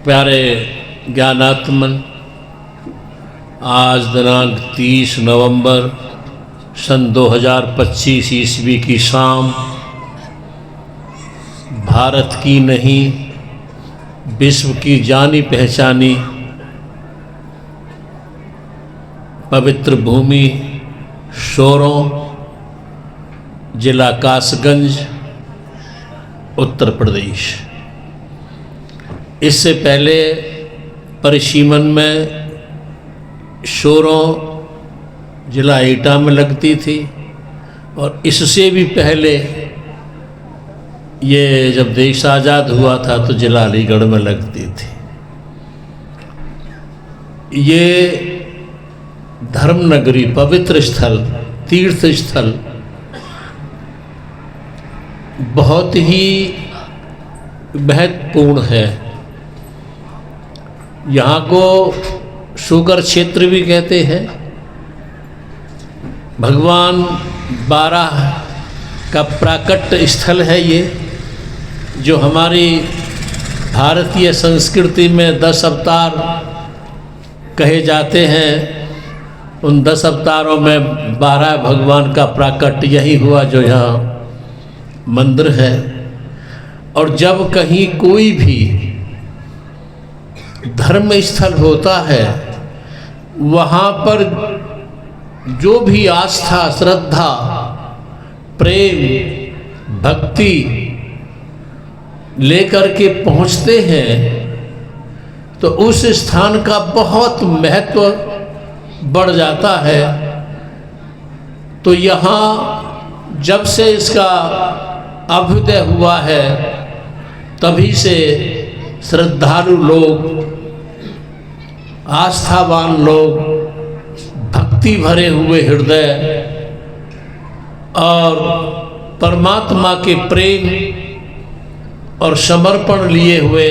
प्यारे ज्ञानात्मन, आज दिनांक 30 नवंबर सन 2025 ईस्वी की शाम भारत की नहीं विश्व की जानी पहचानी पवित्र भूमि शोरों, जिला कासगंज, उत्तर प्रदेश। इससे पहले परिसीमन में शोरों जिला एटा में लगती थी और इससे भी पहले ये जब देश आज़ाद हुआ था तो जिला अलीगढ़ में लगती थी। ये धर्मनगरी, पवित्र स्थल, तीर्थ स्थल बहुत ही महत्वपूर्ण है। यहाँ को शुगर क्षेत्र भी कहते हैं। भगवान बारह का प्राकट्य स्थल है ये, जो हमारी भारतीय संस्कृति में 10 अवतार कहे जाते हैं। उन 10 अवतारों में 12 भगवान का प्राकट्य यही हुआ जो यहाँ मंदिर है। और जब कहीं कोई भी धर्म स्थल होता है, वहाँ पर जो भी आस्था, श्रद्धा, प्रेम, भक्ति लेकर के पहुँचते हैं तो उस स्थान का बहुत महत्व बढ़ जाता है। तो यहाँ जब से इसका अभ्युदय हुआ है तभी से श्रद्धालु लोग, आस्थावान लोग, भक्ति भरे हुए हृदय और परमात्मा के प्रेम और समर्पण लिए हुए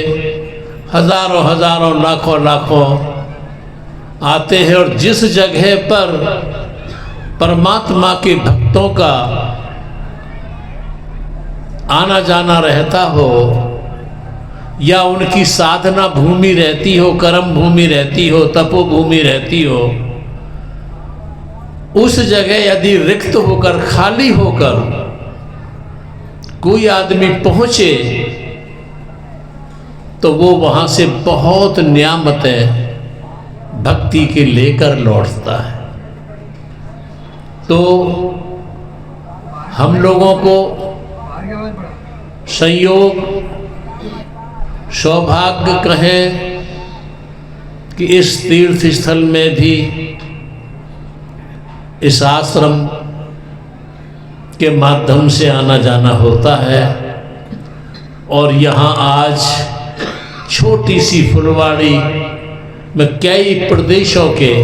हजारों हजारों, लाखों लाखों आते हैं। और जिस जगह पर परमात्मा के भक्तों का आना जाना रहता हो या उनकी साधना भूमि रहती हो, कर्म भूमि रहती हो, तपोभूमि रहती हो, उस जगह यदि रिक्त होकर, खाली होकर कोई आदमी पहुंचे तो वो वहां से बहुत नियामतें भक्ति के लेकर लौटता है। तो हम लोगों को संयोग, सौभाग्य कहें कि इस तीर्थ स्थल में भी, इस आश्रम के माध्यम से आना जाना होता है। और यहाँ आज छोटी सी फुलवाड़ी में कई प्रदेशों के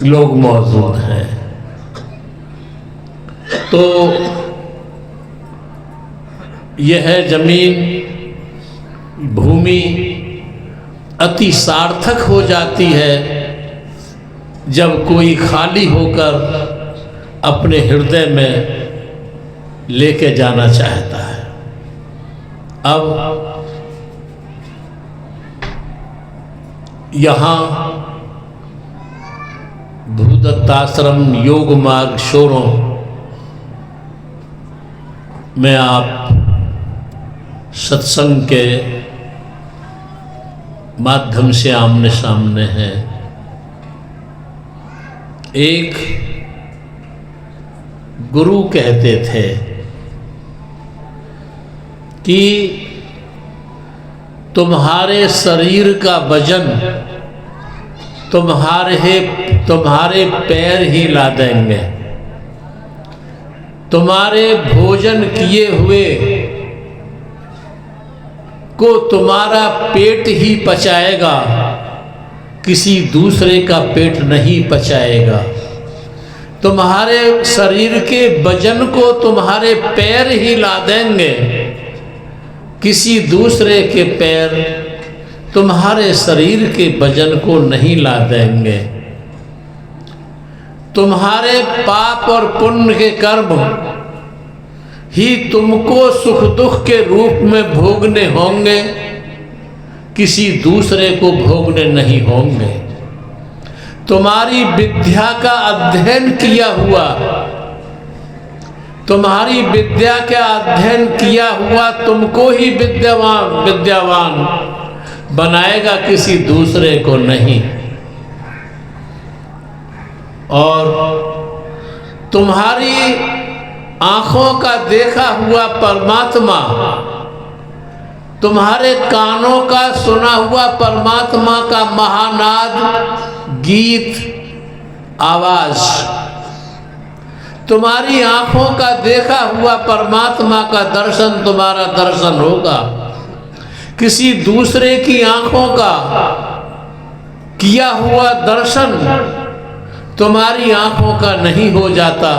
लोग मौजूद हैं। तो यह जमीन, भूमि अति सार्थक हो जाती है जब कोई खाली होकर अपने हृदय में लेके जाना चाहता है। अब यहाँ भूदत्ताश्रम योग मार्ग शोरों में आप सत्संग के माध्यम से आमने सामने हैं। एक गुरु कहते थे कि तुम्हारे शरीर का वजन तुम्हारे पैर ही ला देंगे, तुम्हारे भोजन किए हुए को तुम्हारा पेट ही पचाएगा, किसी दूसरे का पेट नहीं पचाएगा। तुम्हारे शरीर के वजन को तुम्हारे पैर ही ला देंगे, किसी दूसरे के पैर तुम्हारे शरीर के वजन को नहीं ला देंगे। तुम्हारे पाप और पुण्य के कर्म ही तुमको सुख दुख के रूप में भोगने होंगे। किसी दूसरे को भोगने नहीं होंगे। तुम्हारी विद्या का अध्ययन किया हुआ, तुम्हारी विद्या का अध्ययन किया हुआ तुमको ही विद्यावान बनाएगा, किसी दूसरे को नहीं। और तुम्हारी आंखों का देखा हुआ परमात्मा, तुम्हारे कानों का सुना हुआ परमात्मा का महानाद, गीत, आवाज, तुम्हारी आंखों का देखा हुआ परमात्मा का दर्शन तुम्हारा दर्शन होगा। किसी दूसरे की आंखों का किया हुआ दर्शन तुम्हारी आंखों का नहीं हो जाता।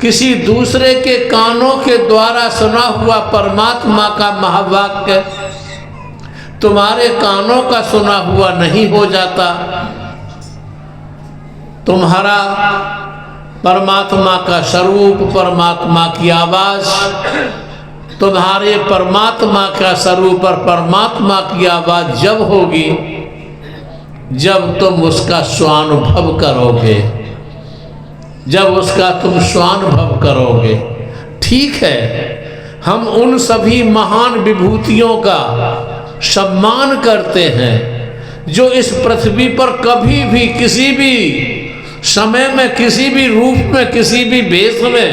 किसी दूसरे के कानों के द्वारा सुना हुआ परमात्मा का महावाक्य तुम्हारे कानों का सुना हुआ नहीं हो जाता। तुम्हारा परमात्मा का स्वरूप, परमात्मा की आवाज, तुम्हारे परमात्मा का स्वरूप और परमात्मा की आवाज जब होगी जब तुम उसका स्वानुभव करोगे, जब उसका तुम स्वानुभव करोगे। ठीक है, हम उन सभी महान विभूतियों का सम्मान करते हैं जो इस पृथ्वी पर कभी भी किसी भी समय में, किसी भी रूप में, किसी भी वेश में,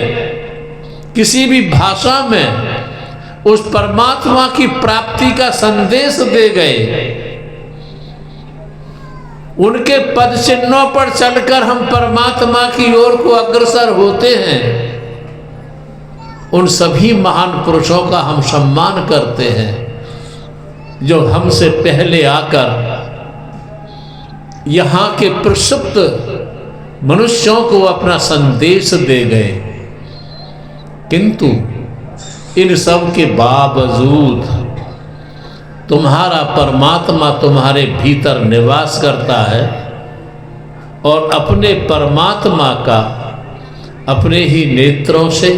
किसी भी भाषा में उस परमात्मा की प्राप्ति का संदेश दे गए। उनके पद चिन्हों पर चलकर हम परमात्मा की ओर को अग्रसर होते हैं। उन सभी महान पुरुषों का हम सम्मान करते हैं जो हमसे पहले आकर यहाँ के प्रसुप्त मनुष्यों को अपना संदेश दे गए। किंतु इन सब के बावजूद तुम्हारा परमात्मा तुम्हारे भीतर निवास करता है और अपने परमात्मा का अपने ही नेत्रों से,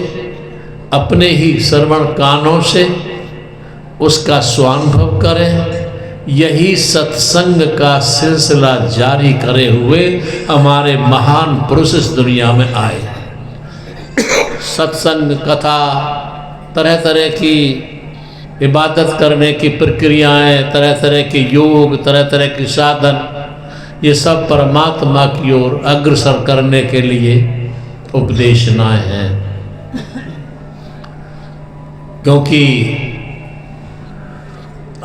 अपने ही श्रवण कानों से उसका स्वानुभव करें। यही सत्संग का सिलसिला जारी करे हुए हमारे महान पुरुष इस दुनिया में आए। सत्संग, कथा, तरह तरह की इबादत करने की प्रक्रियाएं, तरह तरह के योग, तरह तरह के साधन, ये सब परमात्मा की ओर अग्रसर करने के लिए उपदेशनाएं हैं। क्योंकि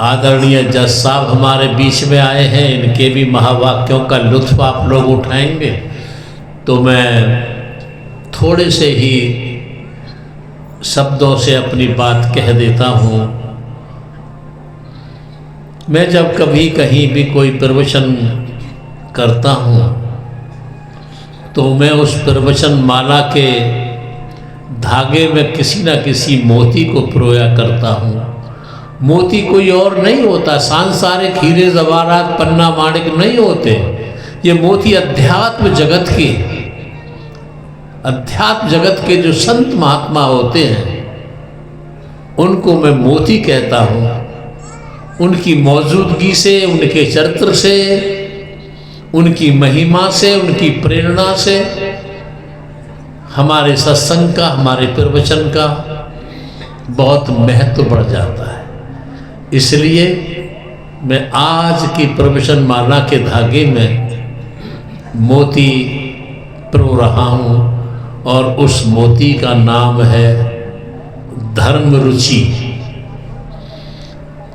आदरणीय जज साहब हमारे बीच में आए हैं, इनके भी महावाक्यों का लुत्फ आप लोग उठाएंगे, तो मैं थोड़े से ही शब्दों से अपनी बात कह देता हूँ। मैं जब कभी कहीं भी कोई प्रवचन करता हूँ तो मैं उस प्रवचन माला के धागे में किसी न किसी मोती को पिरोया करता हूँ। मोती कोई और नहीं होता, सांसारिक हीरे जवाहरात पन्ना माणिक नहीं होते। ये मोती अध्यात्म जगत के, अध्यात्म जगत के जो संत महात्मा होते हैं उनको मैं मोती कहता हूँ। उनकी मौजूदगी से, उनके चरित्र से, उनकी महिमा से, उनकी प्रेरणा से हमारे सत्संग का, हमारे प्रवचन का बहुत महत्व बढ़ जाता है। इसलिए मैं आज की प्रवचन माला के धागे में मोती पिरो रहा हूँ और उस मोती का नाम है धर्म रुचि।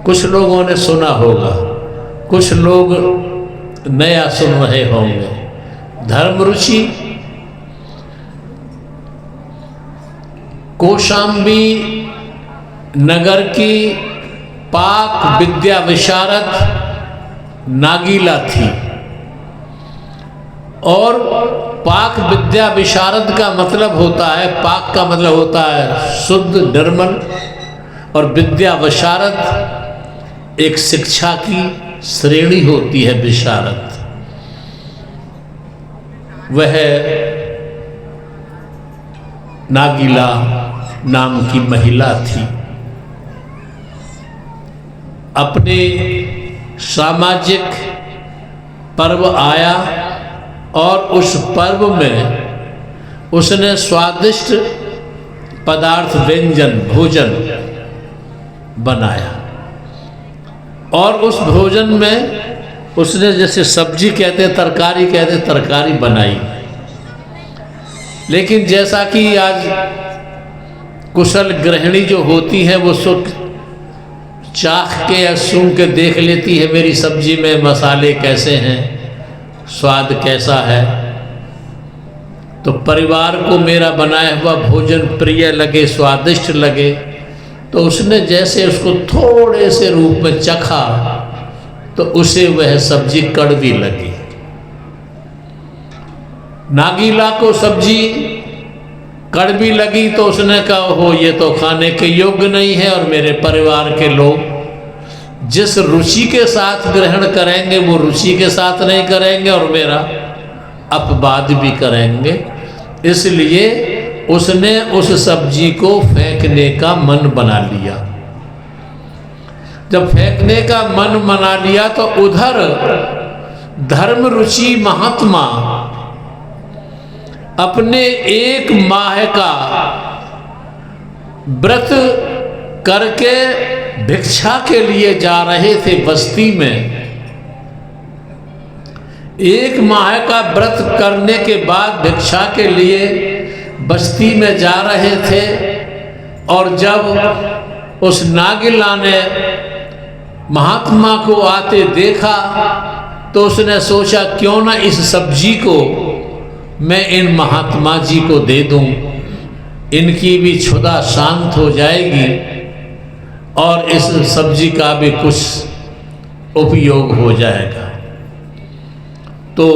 कुछ लोगों ने सुना होगा, कुछ लोग नया सुन रहे होंगे। धर्म रुचि कौशाम्बी नगर की पाक विद्या विशारद नागीला थी। और पाक विद्या विशारद का मतलब होता है, पाक का मतलब होता है शुद्ध, निर्मल, और विद्या विशारद एक शिक्षा की श्रेणी होती है। विशारद वह नागीला नाम की महिला थी। अपने सामाजिक पर्व आया और उस पर्व में उसने स्वादिष्ट पदार्थ व्यंजन भोजन बनाया और उस भोजन में उसने जैसे सब्जी कहते तरकारी कहते तरकारी बनाई। लेकिन जैसा कि आज कुशल गृहिणी जो होती है वो सुख चाख के या सूंघ के देख लेती है मेरी सब्जी में मसाले कैसे हैं, स्वाद कैसा है, तो परिवार को मेरा बनाया हुआ भोजन प्रिय लगे स्वादिष्ट लगे तो उसने जैसे उसको थोड़े से रूप में चखा तो उसे वह सब्जी कड़वी लगी। नागीला को सब्जी कड़वी लगी तो उसने कहा हो ये तो खाने के योग्य नहीं है और मेरे परिवार के लोग जिस रुचि के साथ ग्रहण करेंगे वो रुचि के साथ नहीं करेंगे और मेरा अपवाद भी करेंगे। इसलिए उसने उस सब्जी को फेंकने का मन बना लिया। जब फेंकने का मन बना लिया तो उधर धर्म रुचि महात्मा अपने 1 माह का व्रत करके भिक्षा के लिए जा रहे थे बस्ती में। 1 माह का व्रत करने के बाद भिक्षा के लिए बस्ती में जा रहे थे और जब उस नागिला ने महात्मा को आते देखा तो उसने सोचा क्यों ना इस सब्जी को मैं इन महात्मा जी को दे दूं, इनकी भी क्षुधा शांत हो जाएगी और इस सब्जी का भी कुछ उपयोग हो जाएगा। तो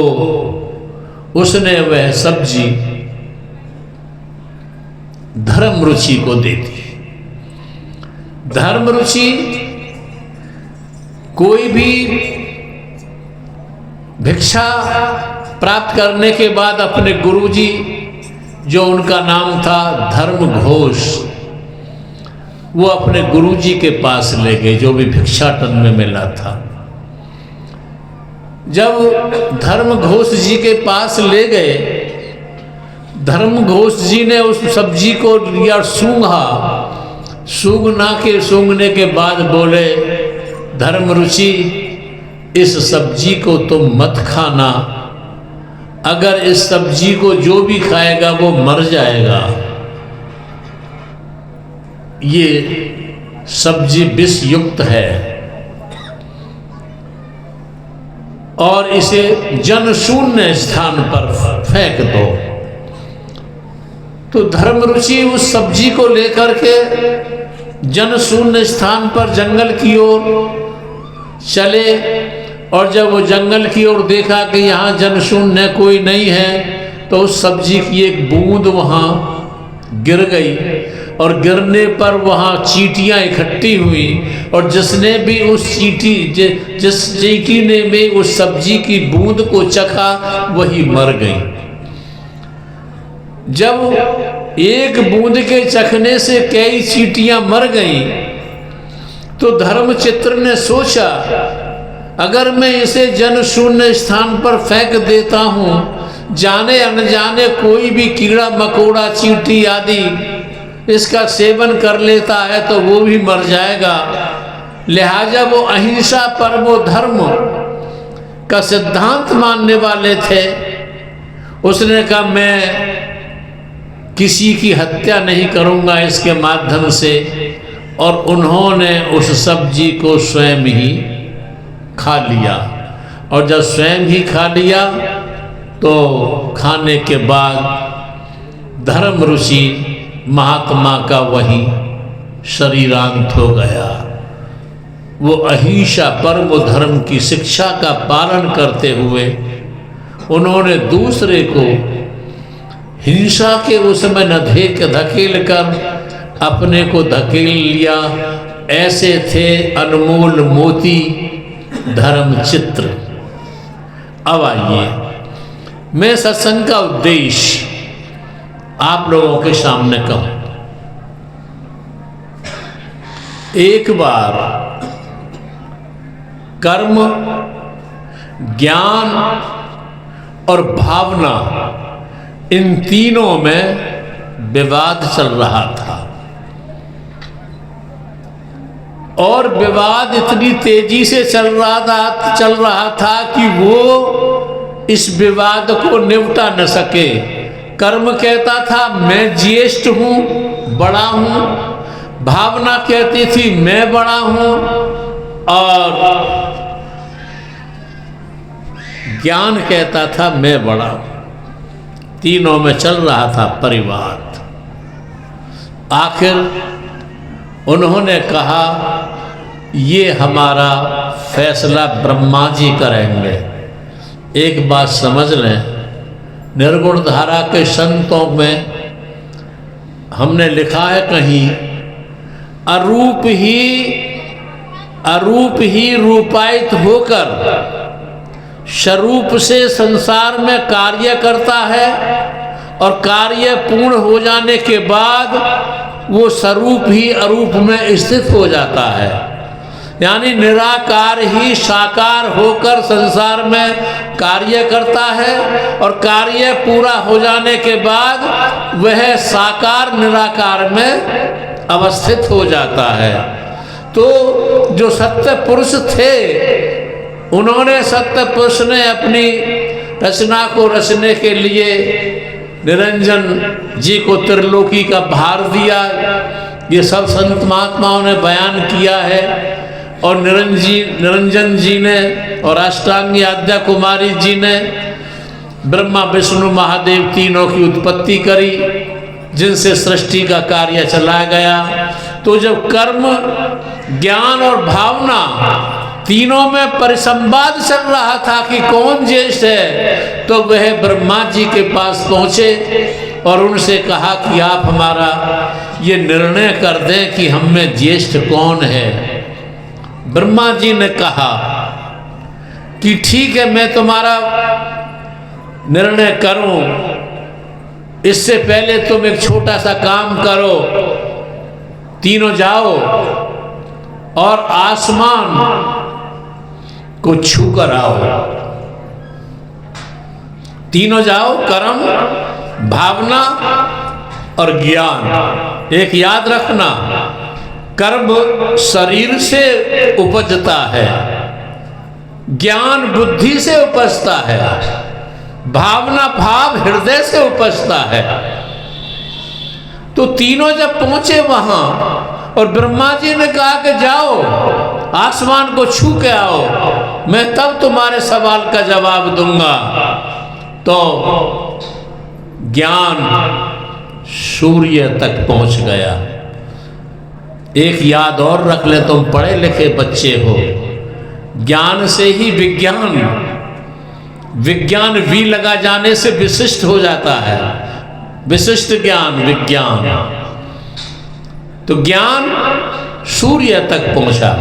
उसने वह सब्जी धर्म रुचि को दे दी। धर्म रुचि कोई भी भिक्षा प्राप्त करने के बाद अपने गुरुजी जो उनका नाम था धर्म घोष, वो अपने गुरुजी के पास ले गए जो भी भिक्षाटन में मिला था। जब धर्म घोष जी के पास ले गए, धर्म घोष जी ने उस सब्जी को लिया सूंघा, सूंघने के बाद बोले धर्म रुचि इस सब्जी को तुम मत खाना, अगर इस सब्जी को जो भी खाएगा वो मर जाएगा। ये सब्जी विष युक्त है और इसे जनशून्य स्थान पर फेंक दो। तो धर्म रुचि उस सब्जी को लेकर के जनशून्य स्थान पर जंगल की ओर चले और जब वो जंगल की ओर देखा कि यहाँ जनशून्य कोई नहीं है तो उस सब्जी की एक बूंद वहाँ गिर गई और गिरने पर वहाँ चींटियाँ इकट्ठी हुई और जिसने भी उस जिस चींटी ने भी उस सब्जी की बूंद को चखा वही मर गई। जब एक बूंद के चखने से कई चींटियाँ मर गईं तो धर्मचित्र ने सोचा अगर मैं इसे जनशून्य स्थान पर फेंक देता हूँ, जाने अनजाने कोई भी कीड़ा मकोड़ा चींटी आदि इसका सेवन कर लेता है तो वो भी मर जाएगा। लिहाजा वो अहिंसा परमो धर्म का सिद्धांत मानने वाले थे। उसने कहा मैं किसी की हत्या नहीं करूँगा इसके माध्यम से, और उन्होंने उस सब्जी को स्वयं ही खा लिया। और जब स्वयं ही खा लिया तो खाने के बाद धर्म ऋषि महात्मा का वही शरीरांत हो गया। वो अहिंसा परम धर्म की शिक्षा का पालन करते हुए उन्होंने दूसरे को हिंसा के उसमें न धकेल कर अपने को धकेल लिया। ऐसे थे अनमोल मोती धर्म चित्र। अब आइए मैं सत्संग का उद्देश्य आप लोगों के सामने कहूं। एक बार कर्म, ज्ञान और भावना, इन तीनों में विवाद चल रहा था। और विवाद इतनी तेजी से चल रहा था कि वो इस विवाद को निपटा न सके। कर्म कहता था मैं ज्येष्ठ हूँ, बड़ा हूँ। भावना कहती थी मैं बड़ा हूँ। और ज्ञान कहता था मैं बड़ा हूँ। तीनों में चल रहा था परिवाद। आखिर उन्होंने कहा ये हमारा फैसला ब्रह्मा जी करेंगे। एक बात समझ लें, निर्गुण धारा के संतों में हमने लिखा है कहीं, अरूप ही रूपायित होकर स्वरूप से संसार में कार्य करता है और कार्य पूर्ण हो जाने के बाद वो स्वरूप ही अरूप में स्थित हो जाता है। यानी निराकार ही साकार होकर संसार में कार्य करता है और कार्य पूरा हो जाने के बाद वह साकार निराकार में अवस्थित हो जाता है। तो जो सत्य पुरुष थे, उन्होंने सत्य पुरुष ने अपनी रचना को रचने के लिए निरंजन जी को त्रिलोकी का भार दिया। ये सब संत महात्माओं ने बयान किया है। और निरंजन जी ने और अष्टांगी आद्या कुमारी जी ने ब्रह्मा विष्णु महादेव तीनों की उत्पत्ति करी, जिनसे सृष्टि का कार्य चला गया। तो जब कर्म, ज्ञान और भावना तीनों में परिसंवाद चल रहा था कि कौन ज्येष्ठ है, तो वह ब्रह्मा जी के पास पहुँचे और उनसे कहा कि आप हमारा ये निर्णय कर दें कि हम में ज्येष्ठ कौन है। ब्रह्मा जी ने कहा कि ठीक है, मैं तुम्हारा निर्णय करूं, इससे पहले तुम एक छोटा सा काम करो। तीनों जाओ और आसमान को छू कर आओ। तीनों जाओ, कर्म, भावना और ज्ञान। एक याद रखना, कर्म शरीर से उपजता है, ज्ञान बुद्धि से उपजता है, भावना भाव हृदय से उपजता है। तो तीनों जब पहुंचे वहां और ब्रह्मा जी ने कहा कि जाओ आसमान को छू के आओ, मैं तब तुम्हारे सवाल का जवाब दूंगा, तो ज्ञान सूर्य तक पहुंच गया। एक याद और रख ले, तुम पढ़े लिखे बच्चे हो, ज्ञान से ही विज्ञान वी लगा जाने से विशिष्ट हो जाता है। विशिष्ट ज्ञान, विज्ञान। तो ज्ञान सूर्य तक पहुंचा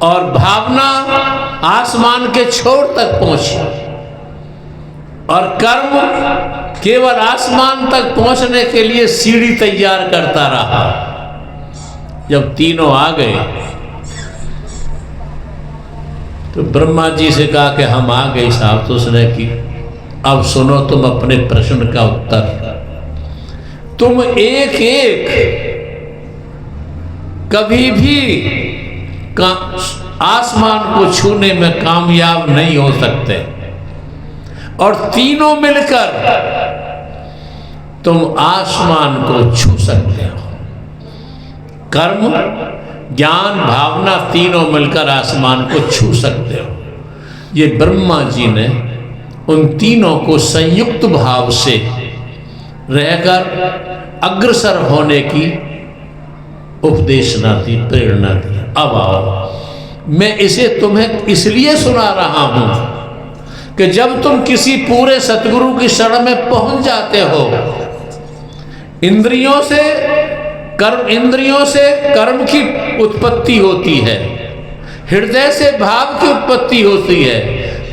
और भावना आसमान के छोर तक पहुंची और कर्म केवल आसमान तक पहुंचने के लिए सीढ़ी तैयार करता रहा। जब तीनों आ गए तो ब्रह्मा जी से कहा कि हम आ गए साहब। तो उसने की, अब सुनो तुम अपने प्रश्न का उत्तर। तुम एक एक कभी भी आसमान को छूने में कामयाब नहीं हो सकते, और तीनों मिलकर तुम आसमान को छू सकते हो। कर्म, ज्ञान, भावना तीनों मिलकर आसमान को छू सकते हो। ये ब्रह्मा जी ने उन तीनों को संयुक्त भाव से रहकर अग्रसर होने की उपदेशना दी, प्रेरणा दी। अब आओ, मैं इसे तुम्हें इसलिए सुना रहा हूं कि जब तुम किसी पूरे सतगुरु की शरण में पहुंच जाते हो, इंद्रियों से कर्म की उत्पत्ति होती है, हृदय से भाव की उत्पत्ति होती है,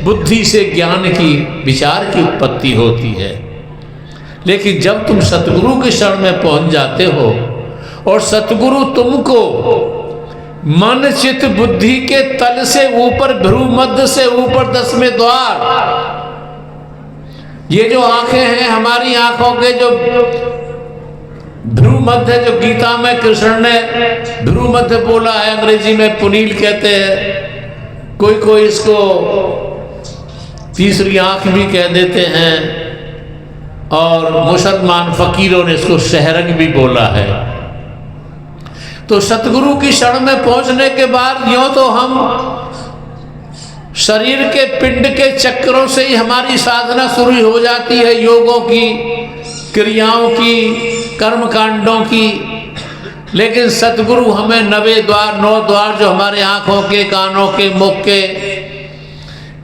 बुद्धि से ज्ञान की, विचार की उत्पत्ति होती है। लेकिन जब तुम सतगुरु की शरण में पहुंच जाते हो और सतगुरु तुमको मन चित बुद्धि के तल से ऊपर भ्रू मध्य से ऊपर 10वें द्वार। ये जो आंखें हैं हमारी आंखों के जो भ्रू मध्य, जो गीता में कृष्ण ने भ्रू मध्य बोला है, अंग्रेजी में पुनील कहते हैं, कोई इसको तीसरी आंख भी कह देते हैं, और मुसलमान फकीरों ने इसको शहरग भी बोला है। तो सतगुरु की शरण में पहुंचने के बाद यूं तो हम शरीर के पिंड के चक्रों से ही हमारी साधना शुरू हो जाती है, योगों की, क्रियाओं की, कर्म कांडों की। लेकिन सतगुरु हमें 9 द्वार जो हमारे आंखों के, कानों के, मुख के,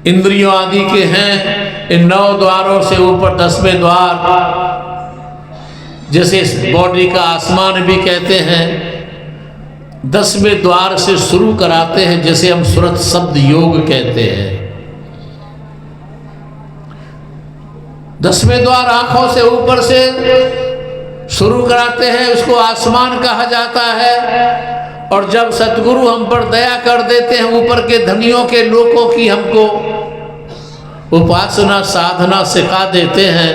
इंद्रियों आदि के हैं, इन 9 द्वारों से ऊपर 10वें द्वार, जैसे इस बॉडी का आसमान भी कहते हैं, 10वें द्वार से शुरू कराते हैं, जैसे हम सुरत शब्द योग कहते हैं। 10वें द्वार आंखों से ऊपर से शुरू कराते हैं, उसको आसमान कहा जाता है। और जब सतगुरु हम पर दया कर देते हैं, ऊपर के धनियों के लोगों की हमको उपासना साधना सिखा देते हैं,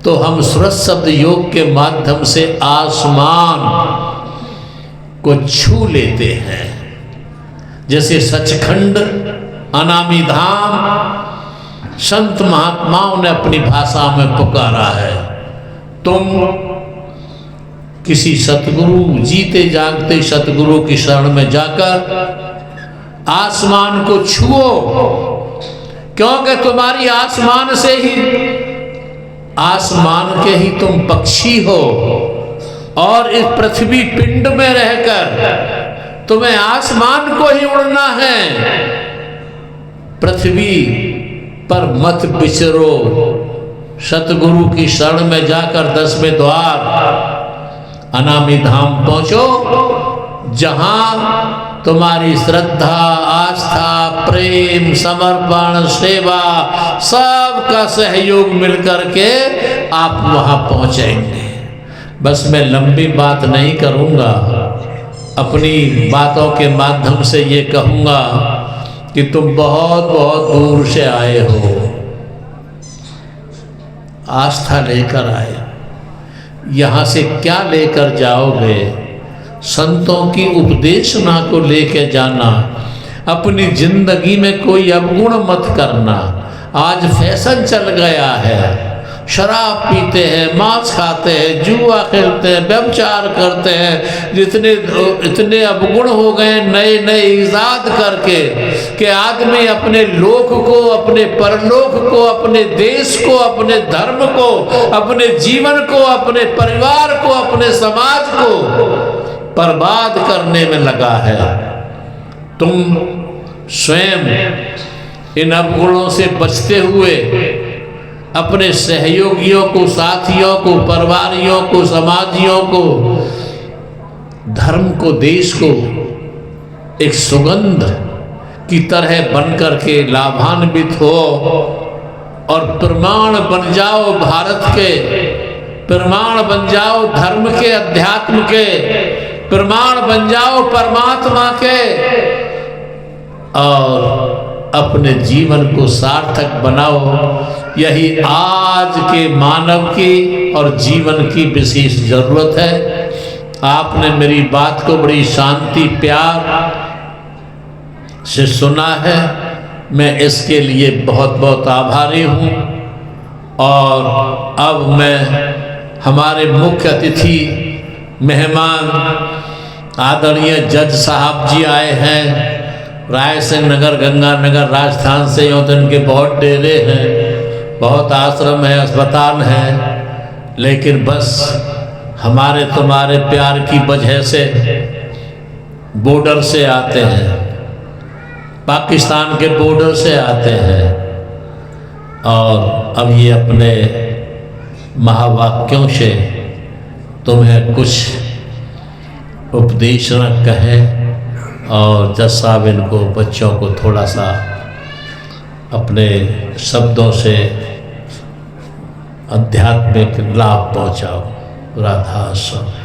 तो हम सुरत शब्द योग के माध्यम से आसमान को छू लेते हैं। जैसे सचखंड, अनामी धाम संत महात्माओं ने अपनी भाषा में पुकारा है। तुम किसी सतगुरु, जीते जागते सतगुरु की शरण में जाकर आसमान को छुओ, क्योंकि तुम्हारी आसमान से ही, आसमान के ही तुम पक्षी हो, और इस पृथ्वी पिंड में रहकर तुम्हें आसमान को ही उड़ना है। पृथ्वी पर मत विचरो, सतगुरु की शरण में जाकर 10वें द्वार अनामी धाम पहुंचो, जहां तुम्हारी श्रद्धा, आस्था, प्रेम, समर्पण, सेवा, सबका सहयोग मिलकर के आप वहां पहुंचेंगे। बस मैं लंबी बात नहीं करूंगा, अपनी बातों के माध्यम से ये कहूंगा कि तुम बहुत बहुत दूर से आए हो, आस्था लेकर आए, यहाँ से क्या लेकर जाओगे? संतों की उपदेशना को लेकर जाना, अपनी जिंदगी में कोई अवगुण मत करना। आज फैशन चल गया है, शराब पीते हैं, मांस खाते हैं, जुआ खेलते हैं, व्यभिचार करते हैं, इतने अवगुण हो गए नए नए ईजाद करके कि आदमी अपने लोक को, अपने परलोक को, अपने देश को, अपने धर्म को, अपने जीवन को, अपने परिवार को, अपने समाज को बर्बाद करने में लगा है। तुम स्वयं इन अवगुणों से बचते हुए अपने सहयोगियों को, साथियों को, परिवारियों को, समाजियों को, धर्म को, देश को एक सुगंध की तरह बनकर के लाभान्वित हो और प्रमाण बन जाओ भारत के, प्रमाण बन जाओ धर्म के, अध्यात्म के, प्रमाण बन जाओ परमात्मा के, और अपने जीवन को सार्थक बनाओ। यही आज के मानव की और जीवन की विशेष जरूरत है। आपने मेरी बात को बड़ी शांति प्यार से सुना है, मैं इसके लिए बहुत बहुत आभारी हूँ। और अब मैं हमारे मुख्य अतिथि मेहमान आदरणीय जज साहब जी आए हैं राय सिंह नगर, गंगानगर, राजस्थान से। यूँ तो इनके बहुत डेरे हैं, बहुत आश्रम है, अस्पताल है, लेकिन बस हमारे तुम्हारे प्यार की वजह से बॉर्डर से आते हैं, पाकिस्तान के बॉर्डर से आते हैं, और अब ये अपने महावाक्यों से तुम्हें कुछ उपदेश न कहें। और जज साहब इनको, बच्चों को थोड़ा सा अपने शब्दों से आध्यात्मिक लाभ पहुँचाओ। राधा स्वामी।